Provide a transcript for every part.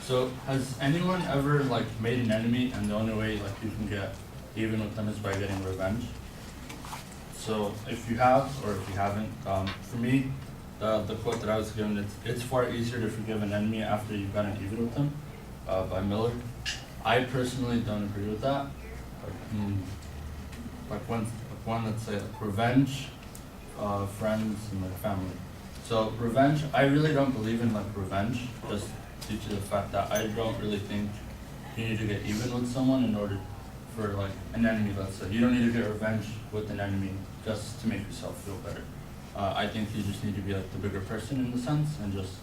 So has anyone ever like made an enemy and the only way like you can get even with them is by getting revenge? So if you have or if you haven't, for me, the quote that I was given, it's far easier to forgive an enemy after you've gotten even with them, by Miller. I personally don't agree with that. One let's say like revenge, friends and like family. So revenge, I really don't believe in like revenge, just due to the fact that I don't really think you need to get even with someone in order for like an enemy, let's say. You don't need to get revenge with an enemy just to make yourself feel better. I think you just need to be like the bigger person in the sense and just,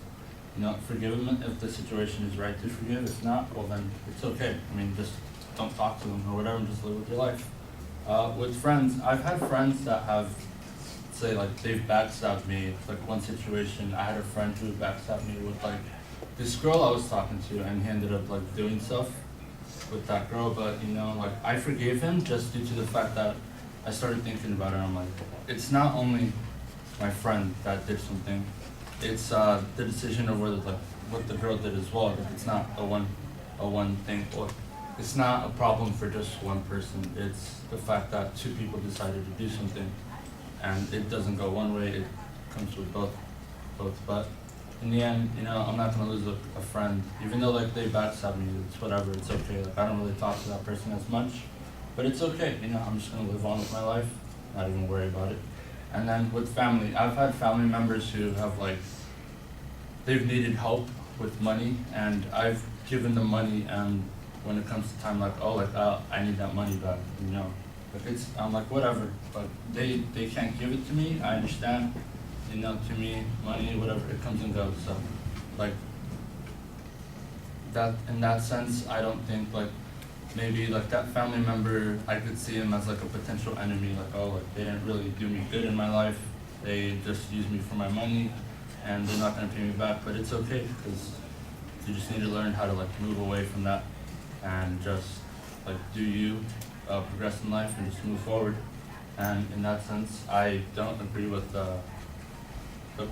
forgive them if the situation is right to forgive. If not, well then it's okay. I mean, just don't talk to them or whatever and just live with your life. With friends, I've had friends that have, say like they've backstabbed me. Like one situation, I had a friend who backstabbed me with like this girl I was talking to, and he ended up like doing stuff with that girl, but like I forgave him just due to the fact that I started thinking about it. I'm like, it's not only my friend that did something, it's the decision of whether like what the girl did as well. Like, it's not a one thing, or it's not a problem for just one person. It's the fact that two people decided to do something, and it doesn't go one way. It comes with both. But in the end, I'm not gonna lose a friend, even though like they backstab me. It's whatever. It's okay. Like I don't really talk to that person as much, but it's okay. I'm just gonna live on with my life, not even worry about it. And then with family, I've had family members who have like they've needed help with money, and I've given them money, and when it comes to time, like I need that money back. Like I'm like whatever, but they can't give it to me. I understand. To me, money, whatever, it comes and goes. So, like, that in that sense, I don't think like maybe like that family member, I could see him as like a potential enemy. Like they didn't really do me good in my life. They just used me for my money, and they're not gonna pay me back. But it's okay because you just need to learn how to like move away from that and just like do you, progress in life and just move forward. And in that sense, I don't agree with the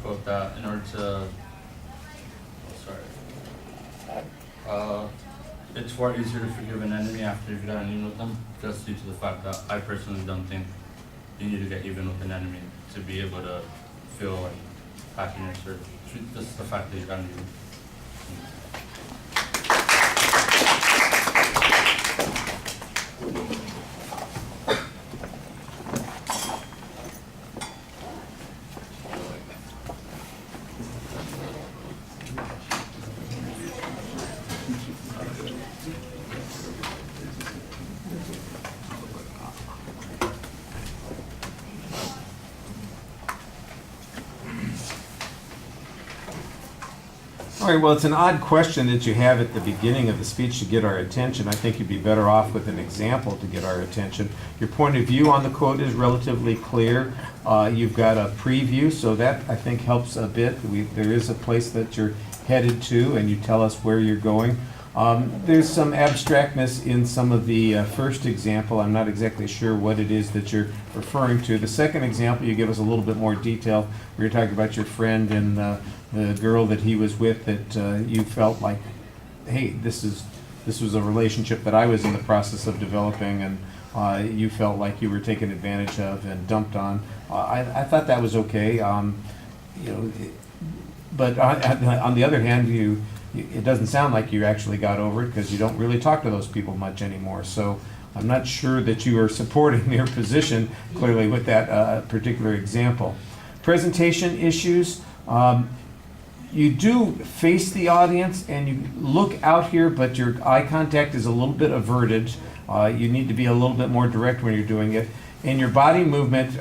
quote that in order to, it's far easier to forgive an enemy after you've gotten even with them, just due to the fact that I personally don't think you need to get even with an enemy to be able to feel like happiness or just the fact that you've gotten even. All right, well, it's an odd question that you have at the beginning of the speech to get our attention. I think you'd be better off with an example to get our attention. Your point of view on the quote is relatively clear. You've got a preview, so that I think helps a bit. There is a place that you're headed to, and you tell us where you're going. There's some abstractness in some of the first example. I'm not exactly sure what it is that you're referring to. The second example, you give us a little bit more detail. We were talking about your friend and the girl that he was with, that you felt like, hey, this was a relationship that I was in the process of developing, and you felt like you were taken advantage of and dumped on. I thought that was okay. But on the other hand, it doesn't sound like you actually got over it, because you don't really talk to those people much anymore. So I'm not sure that you are supporting their position clearly with that particular example. Presentation issues. You do face the audience and you look out here, but your eye contact is a little bit averted. You need to be a little bit more direct when you're doing it. In your body movement,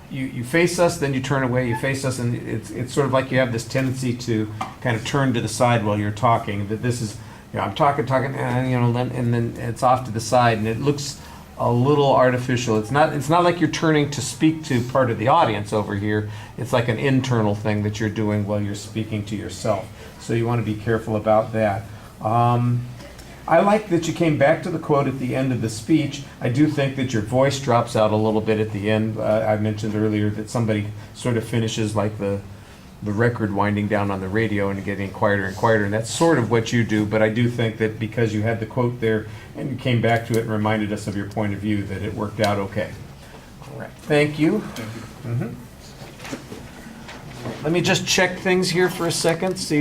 you face us, then you turn away, you face us, and it's sort of like you have this tendency to kind of turn to the side while you're talking. That this is, I'm talking, and then it's off to the side, and it looks a little artificial. It's not like you're turning to speak to part of the audience over here. It's like an internal thing that you're doing while you're speaking to yourself. So you want to be careful about that. I like that you came back to the quote at the end of the speech. I do think that your voice drops out a little bit at the end. I mentioned earlier that somebody sort of finishes like the the record winding down on the radio and getting quieter and quieter, and that's sort of what you do, but I do think that because you had the quote there and you came back to it and reminded us of your point of view, that it worked out okay. All right, thank you. Thank you. Let me just check things here for a second, see.